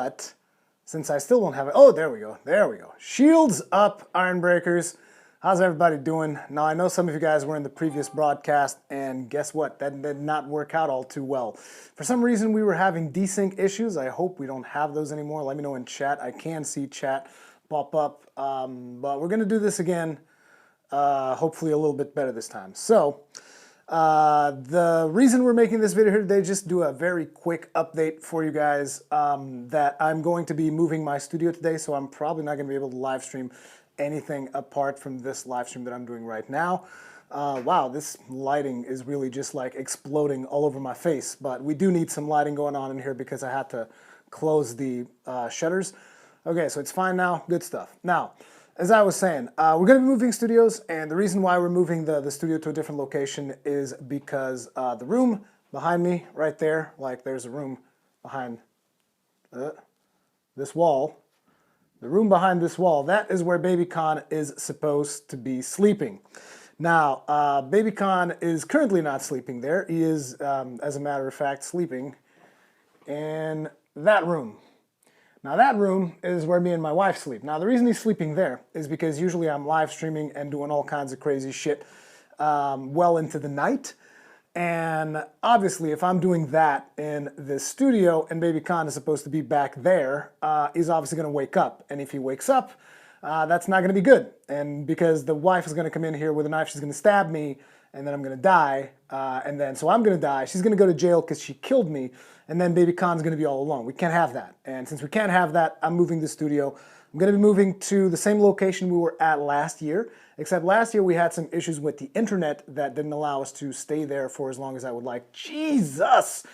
but since I still don't have it, oh, there we go, there we go. Shields up, Iron Breakers. How's everybody doing? Now, I know some of you guys were in the previous broadcast, and guess what? That did not work out all too well. For some reason, we were having desync issues. I hope we don't have those anymore. Let me know in chat. I can see chat pop up, but we're going to do this again, hopefully a little bit better this time. So, the reason we're making this video here today, just do a very quick update for you guys, that I'm going to be moving my studio today, so I'm probably not going to be able to live stream anything apart from this live stream that I'm doing right now. Wow, this lighting is really just like exploding all over my face, but we do need some lighting going on in here because I had to close the shutters. Okay, so it's fine now, good stuff. Now, as I was saying, we're going to be moving studios, and the reason why we're moving the studio to a different location is because the room behind me, right there, like there's a room behind this wall. The room behind this wall, that is where Baby Con is supposed to be sleeping. Now, Baby Con is currently not sleeping there. He is, as a matter of fact, sleeping in that room. Now, that room is where me and my wife sleep. Now, the reason he's sleeping there is because usually I'm live streaming and doing all kinds of crazy shit well into the night. And obviously, if I'm doing that in this studio and Baby Con is supposed to be back there, he's obviously going to wake up. And if he wakes up, that's not going to be good. And because the wife is going to come in here with a knife, she's going to stab me, and then I'm going to die. So I'm going to die. She's going to go to jail because she killed me. And then Baby Con's going to be all alone. We can't have that. And since we can't have that, I'm moving the studio. I'm going to be moving to the same location we were at last year, except last year we had some issues with the internet that didn't allow us to stay there for as long as I would like. Jesus!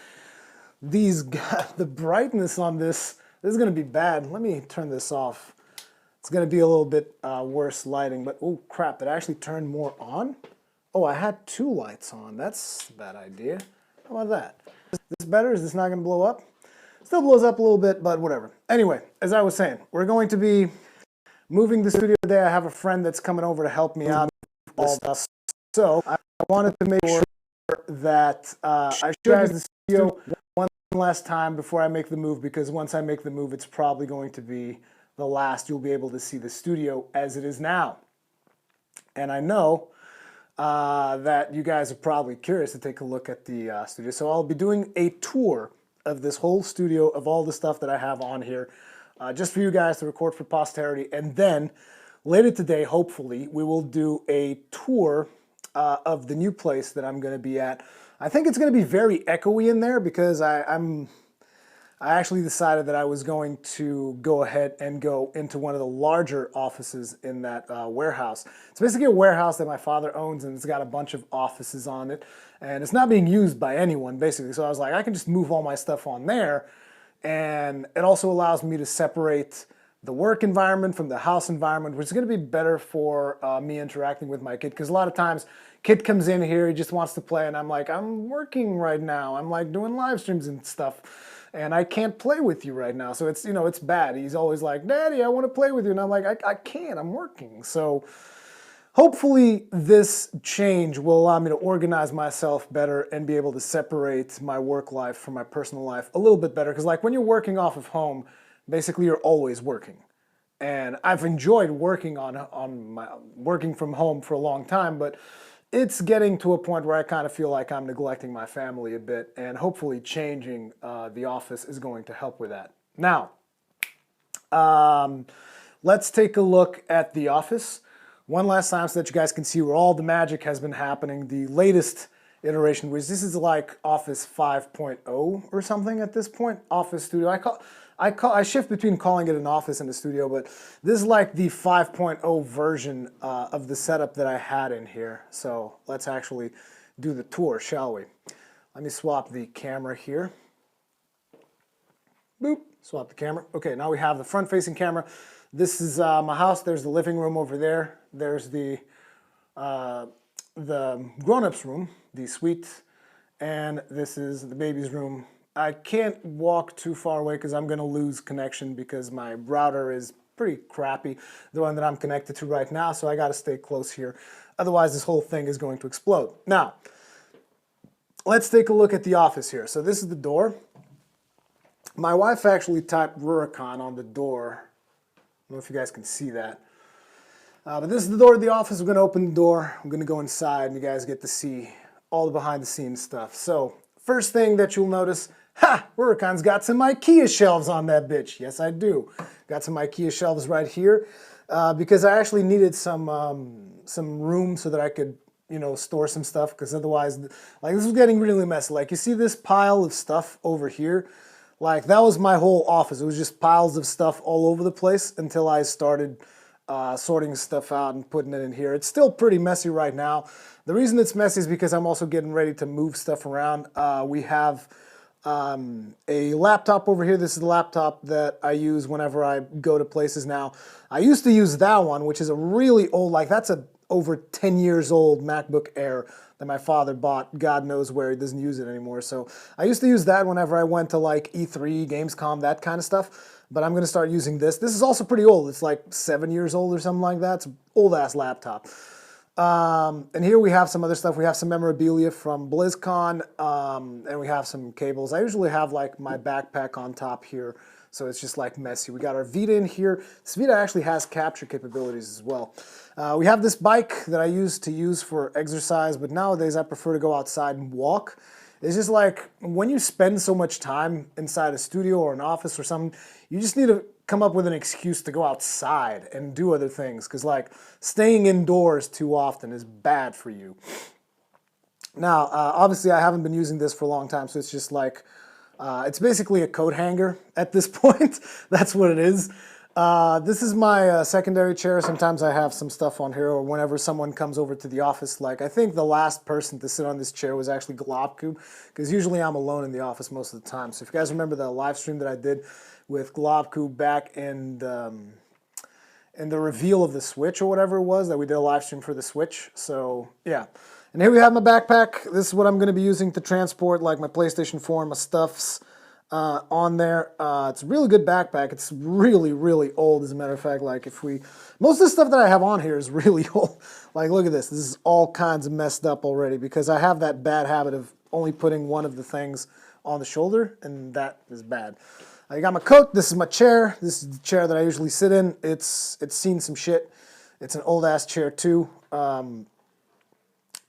The brightness on this is going to be bad. Let me turn this off. It's going to be a little bit worse lighting, but oh crap, it actually turned more on. Oh, I had two lights on. That's a bad idea. How about that? Is this better? Is this not going to blow up? Still blows up a little bit, but whatever. Anyway, as I was saying, we're going to be moving the studio today. I have a friend that's coming over to help me out with all stuff. So I wanted to make sure that I show you guys the studio one last time before I make the move, because once I make the move, it's probably going to be the last you'll be able to see the studio as it is now. And I know that you guys are probably curious to take a look at the studio. So I'll be doing a tour of this whole studio, of all the stuff that I have on here, just for you guys to record for posterity. And then later today, hopefully, we will do a tour of the new place that I'm going to be at. I think it's going to be very echoey in there because I actually decided that I was going to go ahead and go into one of the larger offices in that warehouse. It's basically a warehouse that my father owns, and it's got a bunch of offices on it. And it's not being used by anyone, basically. So I was like, I can just move all my stuff on there. And it also allows me to separate the work environment from the house environment, which is going to be better for me interacting with my kid. Because a lot of times, kid comes in here, he just wants to play, and I'm like, I'm working right now. I'm like doing live streams and stuff, and I can't play with you right now. So it's, you know, it's bad. He's always like, Daddy, I want to play with you. And I'm like, I can't, I'm working. So hopefully this change will allow me to organize myself better and be able to separate my work life from my personal life a little bit better. Because like when you're working off of home, basically you're always working. And I've enjoyed working working from home for a long time, but it's getting to a point where I kind of feel like I'm neglecting my family a bit, and hopefully changing the office is going to help with that. Now, let's take a look at the office one last time so that you guys can see where all the magic has been happening. The latest iteration, which this is like Office 5.0 or something at this point, Office Studio. I shift between calling it an office and a studio, but this is like the 5.0 version of the setup that I had in here. So let's actually do the tour, shall we? Let me swap the camera here. Boop, swap the camera. Okay, now we have the front-facing camera. This is my house. There's the living room over there. There's the grown-ups room, the suite, and this is the baby's room. I can't walk too far away because I'm going to lose connection because my router is pretty crappy, the one that I'm connected to right now, so I got to stay close here. Otherwise, this whole thing is going to explode. Now, let's take a look at the office here. So this is the door. My wife actually typed Rurikhan on the door. I don't know if you guys can see that. But this is the door of the office. We're going to open the door. I'm going to go inside and you guys get to see all the behind the scenes stuff. So first thing that you'll notice, Rurikhan's got some IKEA shelves on that bitch. Yes, I do. Got some IKEA shelves right here because I actually needed some room so that I could, store some stuff, because otherwise, like, this was getting really messy. Like, you see this pile of stuff over here? Like, that was my whole office. It was just piles of stuff all over the place until I started sorting stuff out and putting it in here. It's still pretty messy right now. The reason it's messy is because I'm also getting ready to move stuff around. We have a laptop over here. This is the laptop that I use whenever I go to places now. I used to use that one, which is a really old, like, that's a over 10 years old MacBook Air that my father bought. God knows where, he doesn't use it anymore. So I used to use that whenever I went to like E3, Gamescom, that kind of stuff. But I'm going to start using this. This is also pretty old. It's like 7 years old or something like that. It's an old ass laptop. And here we have some other stuff. We have some memorabilia from BlizzCon, and we have some cables. I usually have like my backpack on top here, so it's just like messy. We got our Vita in here. This Vita actually has capture capabilities as well. We have this bike that I used to use for exercise, but nowadays I prefer to go outside and walk. It's just like, when you spend so much time inside a studio or an office or something, you just need to come up with an excuse to go outside and do other things, because like staying indoors too often is bad for you. Now, obviously I haven't been using this for a long time, so it's just like, it's basically a coat hanger at this point. That's what it is. This is my secondary chair. Sometimes I have some stuff on here, or whenever someone comes over to the office. Like, I think the last person to sit on this chair was actually Globku, because usually I'm alone in the office most of the time. So if you guys remember the live stream that I did with Globku back in the reveal of the Switch or whatever it was, that we did a live stream for the Switch. So yeah. And here we have my backpack. This is what I'm going to be using to transport like my PlayStation 4 and my stuffs on there. It's a really good backpack. It's really, really old, as a matter of fact. Like, most of the stuff that I have on here is really old. Like, look at this. This is all kinds of messed up already, because I have that bad habit of only putting one of the things on the shoulder, and that is bad. I got my coat. This is my chair. This is the chair that I usually sit in. It's seen some shit. It's an old ass chair too.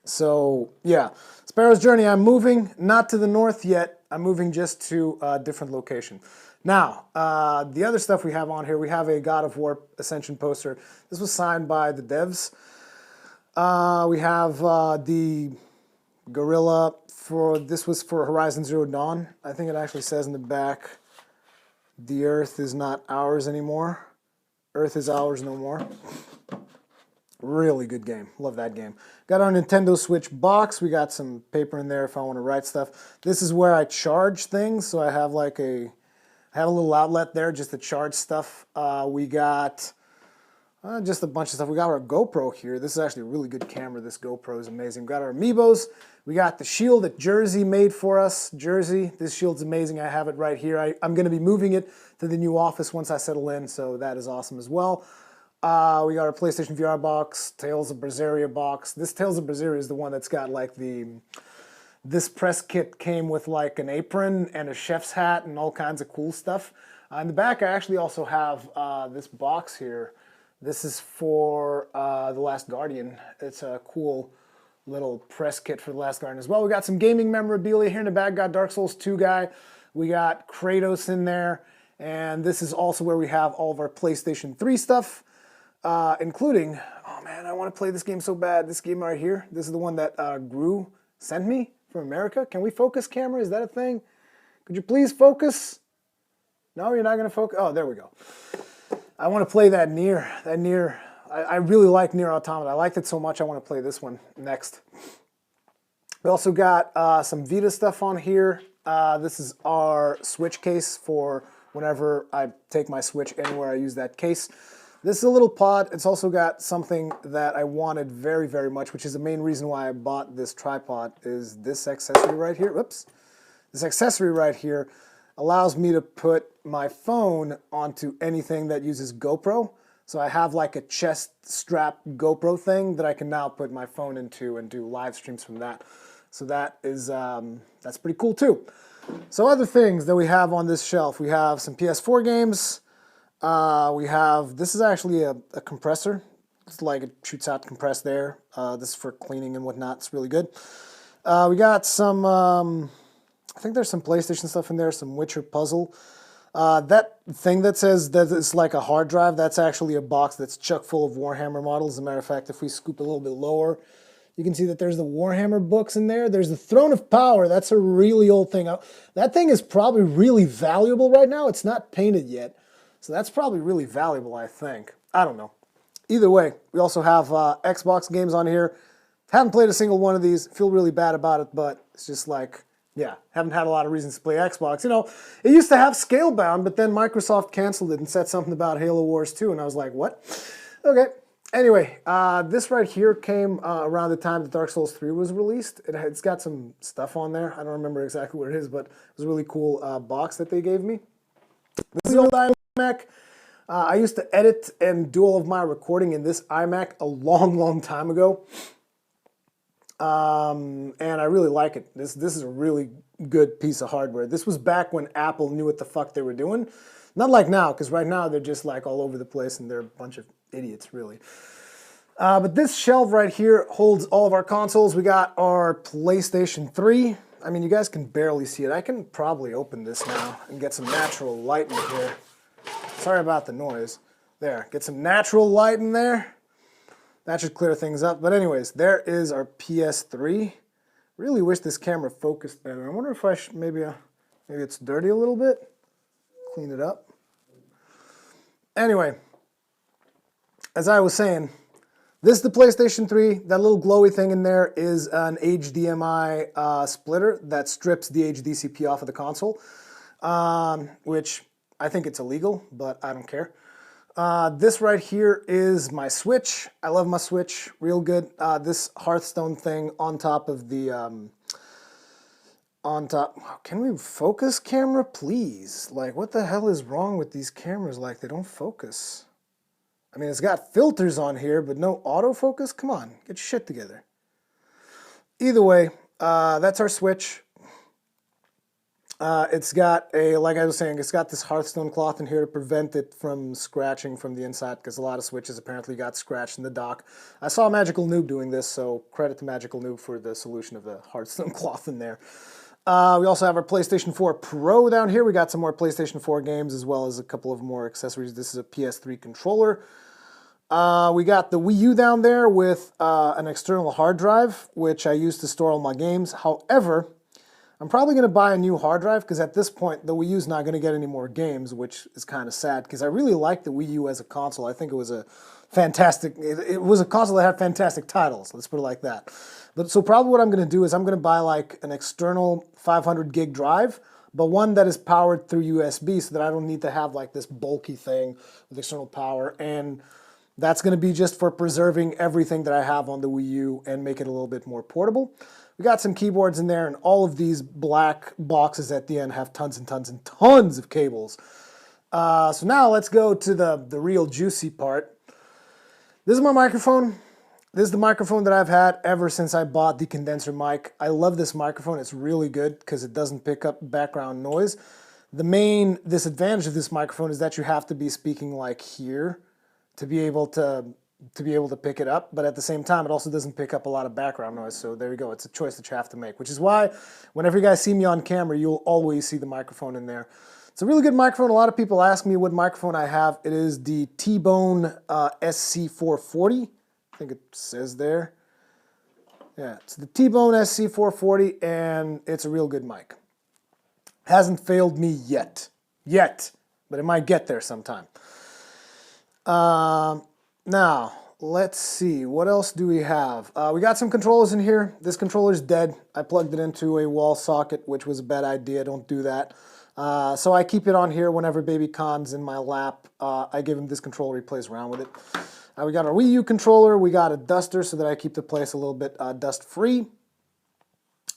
So yeah, Sparrow's Journey. I'm moving not to the north yet. I'm moving just to a different location. Now, the other stuff we have on here, we have a God of War Ascension poster. This was signed by the devs. We have the gorilla this was for Horizon Zero Dawn. I think it actually says in the back, "The Earth is not ours anymore. Earth is ours no more." Really good game. Love that game. Got our Nintendo Switch box. We got some paper in there if I want to write stuff. This is where I charge things. So I have like I have a little outlet there just to charge stuff. We got just a bunch of stuff. We got our GoPro here. This is actually a really good camera. This GoPro is amazing. We got our Amiibos. We got the shield that Jersey made for us. Jersey, this shield's amazing. I have it right here. I'm going to be moving it to the new office once I settle in, so that is awesome as well. We got our PlayStation VR box, Tales of Berseria box. This Tales of Berseria is the one that's got like this press kit came with like an apron and a chef's hat and all kinds of cool stuff. In the back I actually also have this box here. This is for The Last Guardian. It's a cool little press kit for The Last Guardian as well. We got some gaming memorabilia here in the back. Got Dark Souls 2 guy. We got Kratos in there. And this is also where we have all of our PlayStation 3 stuff. Including, oh man, I want to play this game so bad. This game right here. This is the one that Gru sent me from America. Can we focus camera? Is that a thing? Could you please focus? No, you're not going to focus? Oh, there we go. I want to play that Nier. I really like Nier Automata. I liked it so much I want to play this one next. We also got some Vita stuff on here. This is our Switch case for whenever I take my Switch anywhere, I use that case. This is a little pod. It's also got something that I wanted very, very much, which is the main reason why I bought this tripod, is this accessory right here. Whoops. This accessory right here allows me to put my phone onto anything that uses GoPro. So I have like a chest strap GoPro thing that I can now put my phone into and do live streams from that. So that is, that's pretty cool too. So other things that we have on this shelf, we have some PS4 games. We have, this is actually a compressor. It's like it shoots out compressed air. This is for cleaning and whatnot. It's really good. We got some, I think there's some PlayStation stuff in there, some Witcher puzzle. That thing that says that it's like a hard drive, that's actually a box that's chock full of Warhammer models. As a matter of fact, if we scoop a little bit lower, you can see that there's the Warhammer books in there. There's the Throne of Power. That's a really old thing. That thing is probably really valuable right now. It's not painted yet. So that's probably really valuable, I think. I don't know. Either way, we also have Xbox games on here. Haven't played a single one of these. Feel really bad about it, but it's just like, yeah, haven't had a lot of reasons to play Xbox. You know, it used to have Scalebound, but then Microsoft canceled it and said something about Halo Wars 2, and I was like, what? Okay. Anyway, this right here came around the time that Dark Souls 3 was released. It's got some stuff on there. I don't remember exactly what it is, but it was a really cool box that they gave me. This is the old iMac. I used to edit and do all of my recording in this iMac a long, long time ago. And I really like it. This is a really good piece of hardware. This was back when Apple knew what the fuck they were doing. Not like now, because right now they're just like all over the place and they're a bunch of idiots, really. But this shelf right here holds all of our consoles. We got our PlayStation 3. I mean, you guys can barely see it. I can probably open this now and get some natural light in here. Sorry about the noise. There, get some natural light in there. That should clear things up. But anyways, there is our PS3. Really wish this camera focused better. I wonder if I should, maybe it's dirty a little bit. Clean it up. Anyway, as I was saying, this is the PlayStation 3. That little glowy thing in there is an HDMI splitter that strips the HDCP off of the console, which I think it's illegal, but I don't care. This right here is my Switch. I love my Switch, real good. This Hearthstone thing on top of the, can we focus camera, please? Like, what the hell is wrong with these cameras? Like, they don't focus. I mean, it's got filters on here, but no autofocus? Come on, get your shit together. Either way, that's our Switch. It's got a, like I was saying, it's got this Hearthstone cloth in here to prevent it from scratching from the inside, because a lot of Switches apparently got scratched in the dock. I saw Magical Noob doing this, so credit to Magical Noob for the solution of the Hearthstone cloth in there. We also have our PlayStation 4 Pro down here. We got some more PlayStation 4 games as well as a couple of more accessories. This is a PS3 controller. We got the Wii U down there with an external hard drive, which I use to store all my games. However, I'm probably going to buy a new hard drive because at this point the Wii U is not going to get any more games, which is kind of sad because I really like the Wii U as a console. I think it was a fantastic, it was a console that had fantastic titles, let's put it like that. But so probably what I'm going to do is I'm going to buy like an external 500 gig drive, but one that is powered through USB so that I don't need to have like this bulky thing with external power, and that's going to be just for preserving everything that I have on the Wii U and make it a little bit more portable. We got some keyboards in there, and all of these black boxes at the end have tons and tons and tons of cables. So now let's go to the real juicy part. This is my microphone. This is the microphone that I've had ever since I bought the condenser mic. I love this microphone. It's really good because it doesn't pick up background noise. The main disadvantage of this microphone is that you have to be speaking like here to be able to pick it up, but at the same time, it also doesn't pick up a lot of background noise, so there you go. It's a choice that you have to make, which is why whenever you guys see me on camera, you'll always see the microphone in there. It's a really good microphone. A lot of people ask me what microphone I have. It is the T-Bone SC440. I think it says there. Yeah, it's the T-Bone SC440, and it's a real good mic. Hasn't failed me yet, but it might get there sometime. Now, let's see, what else do we have? We got some controllers in here. This controller's dead. I plugged it into a wall socket, which was a bad idea. Don't do that. So I keep it on here whenever Baby Khan's in my lap. I give him this controller, he plays around with it. We got our Wii U controller. We got a duster so that I keep the place a little bit dust-free.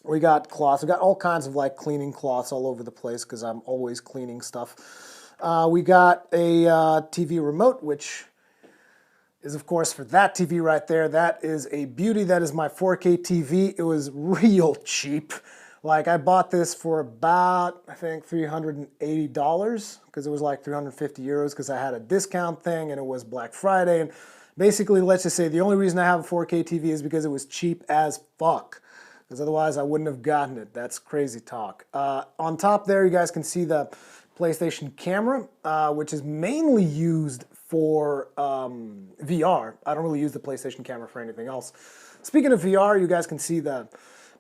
We got cloths. We got all kinds of like cleaning cloths all over the place because I'm always cleaning stuff. We got a TV remote, which is of course for that TV right there. That is a beauty. That is my 4K TV. It was real cheap, Like I bought this for about, I think, $380 because it was like 350 euros because I had a discount thing and it was Black Friday. And basically, let's just say the only reason I have a 4K TV is because it was cheap as fuck. Because otherwise I wouldn't have gotten it. That's crazy talk. On top there, you guys can see the PlayStation camera, which is mainly used for VR. I don't really use the PlayStation camera for anything else. Speaking of VR, you guys can see the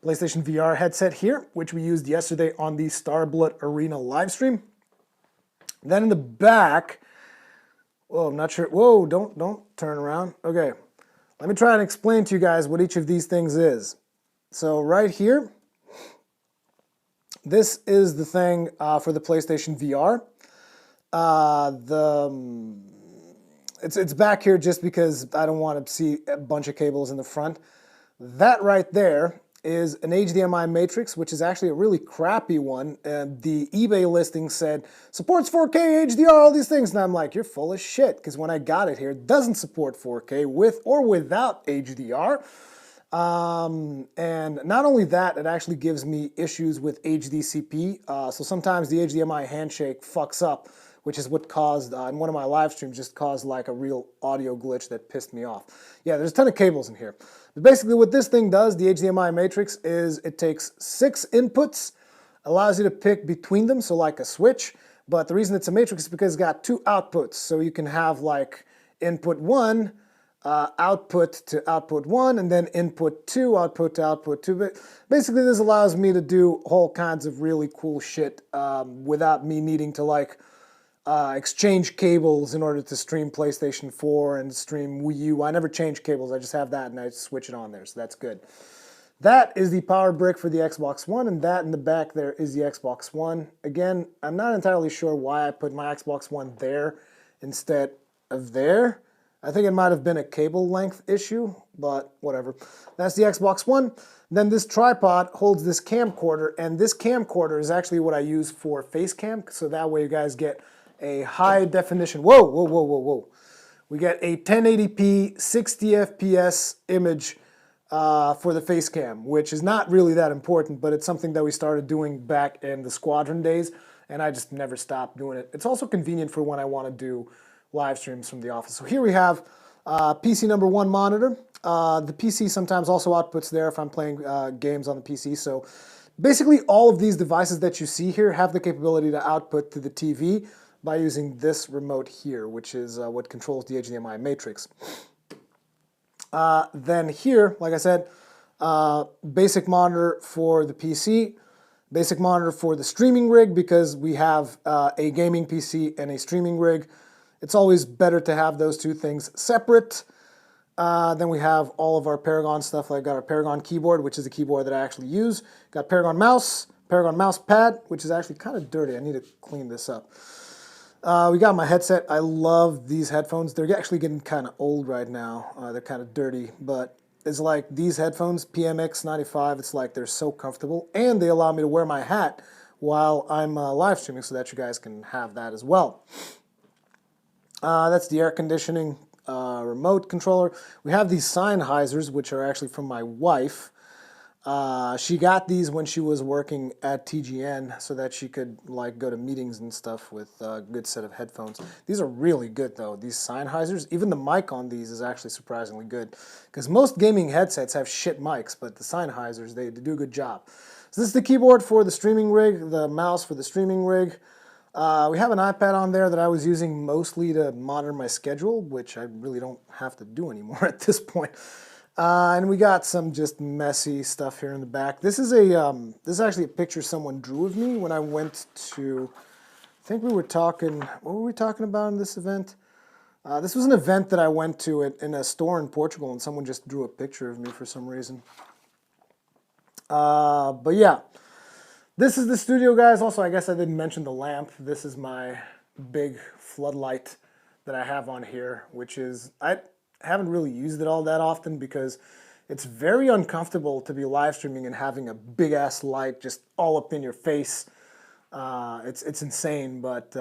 PlayStation VR headset here, which we used yesterday on the Starblood Arena livestream. Then in the back, whoa, I'm not sure. Whoa, don't turn around. Okay, let me try and explain to you guys what each of these things is. So right here, this is the thing for the PlayStation VR. It's back here just because I don't want to see a bunch of cables in the front. That right there is an HDMI matrix, which is actually a really crappy one. And the eBay listing said, supports 4K, HDR, all these things. And I'm like, you're full of shit, because when I got it here, it doesn't support 4K with or without HDR. And not only that, it actually gives me issues with HDCP. So sometimes the HDMI handshake fucks up, which is what caused, in one of my live streams, just caused like a real audio glitch that pissed me off. Yeah, there's a ton of cables in here. But basically what this thing does, the HDMI matrix, is it takes 6 inputs, allows you to pick between them, so like a switch. But the reason it's a matrix is because it's got 2 outputs. So you can have like input 1, output to output 1, and then input 2, output to output 2. But basically this allows me to do all kinds of really cool shit without me needing to like exchange cables in order to stream PlayStation 4 and stream Wii U. I never change cables, I just have that and I switch it on there, so that's good. That is the power brick for the Xbox One, and that in the back there is the Xbox One. Again, I'm not entirely sure why I put my Xbox One there instead of there. I think it might have been a cable length issue, but whatever. That's the Xbox One. Then this tripod holds this camcorder, and this camcorder is actually what I use for face cam, so that way you guys get a high definition. Whoa, whoa, whoa, whoa, whoa. We get a 1080p 60 FPS image for the face cam, which is not really that important, but it's something that we started doing back in the Squadron days, and I just never stopped doing it. It's also convenient for when I want to do live streams from the office. So here we have PC number 1 monitor. The PC sometimes also outputs there if I'm playing games on the PC. So basically all of these devices that you see here have the capability to output to the TV by using this remote here, which is what controls the HDMI matrix. Then here, like I said, basic monitor for the PC, basic monitor for the streaming rig, because we have a gaming PC and a streaming rig. It's always better to have those two things separate. Then we have all of our Paragon stuff. Like I got our Paragon keyboard, which is the keyboard that I actually use. Got Paragon mouse pad, which is actually kind of dirty. I need to clean this up. We got my headset. I love these headphones. They're actually getting kind of old right now. They're kind of dirty, but it's like these headphones, PMX 95, it's like they're so comfortable, and they allow me to wear my hat while I'm live streaming so that you guys can have that as well. That's the air conditioning remote controller. We have these Sennheisers, which are actually from my wife. She got these when she was working at TGN so that she could like go to meetings and stuff with a good set of headphones. These are really good though, these Sennheisers. Even the mic on these is actually surprisingly good, because most gaming headsets have shit mics, but the Sennheisers, they do a good job. So this is the keyboard for the streaming rig, the mouse for the streaming rig. We have an iPad on there that I was using mostly to monitor my schedule, which I really don't have to do anymore at this point. And we got some just messy stuff here in the back. This is actually a picture someone drew of me when I went to, I think we were talking, what were we talking about in this event? This was an event that I went to in a store in Portugal, and someone just drew a picture of me for some reason. But yeah, this is the studio, guys. Also, I guess I didn't mention the lamp. This is my big floodlight that I have on here, which is, I haven't really used it all that often because it's very uncomfortable to be live streaming and having a big ass light just all up in your face. It's insane, but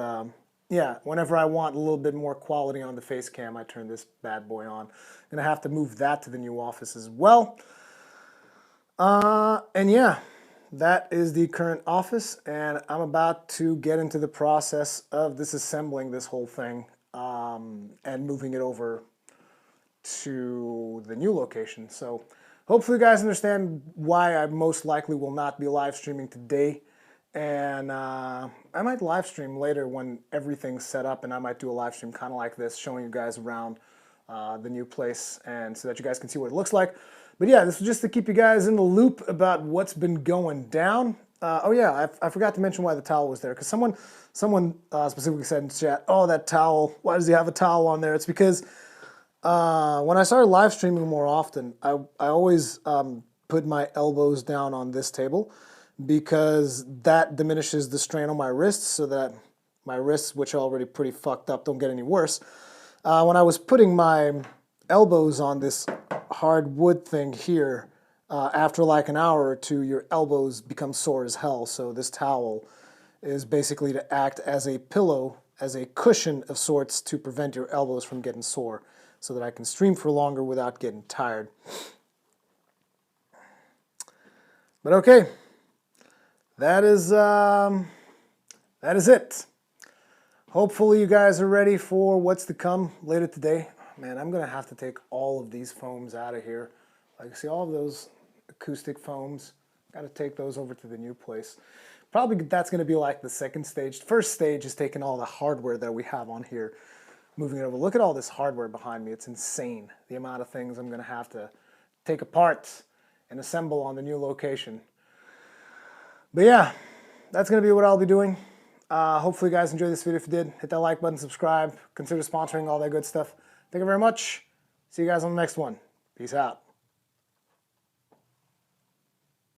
yeah, whenever I want a little bit more quality on the face cam, I turn this bad boy on. And I have to move that to the new office as well. And yeah, that is the current office, and I'm about to get into the process of disassembling this whole thing and moving it over to the new location. So hopefully you guys understand why I most likely will not be live streaming today. And I might live stream later when everything's set up, and I might do a live stream kind of like this, showing you guys around the new place, and so that you guys can see what it looks like. But yeah, this was just to keep you guys in the loop about what's been going down. Oh yeah, I forgot to mention why the towel was there, because someone specifically said in chat, "Oh, that towel. Why does he have a towel on there?" It's because when I started live streaming more often, I always put my elbows down on this table, because that diminishes the strain on my wrists, so that my wrists, which are already pretty fucked up, don't get any worse. When I was putting my elbows on this hard wood thing here, after like an hour or two, your elbows become sore as hell. So this towel is basically to act as a pillow, as a cushion of sorts, to prevent your elbows from getting sore, so that I can stream for longer without getting tired. But okay, that is it. Hopefully you guys are ready for what's to come later today. Man, I'm gonna have to take all of these foams out of here. Like, see all of those acoustic foams? Gotta take those over to the new place. Probably that's gonna be like the second stage. First stage is taking all the hardware that we have on here, moving it over. Look at all this hardware behind me. It's insane, the amount of things I'm gonna have to take apart and assemble on the new location. But yeah, that's gonna be what I'll be doing. Hopefully you guys enjoyed this video. If you did, hit that like button, subscribe, consider sponsoring, all that good stuff. Thank you very much. See you guys on the next one. Peace out.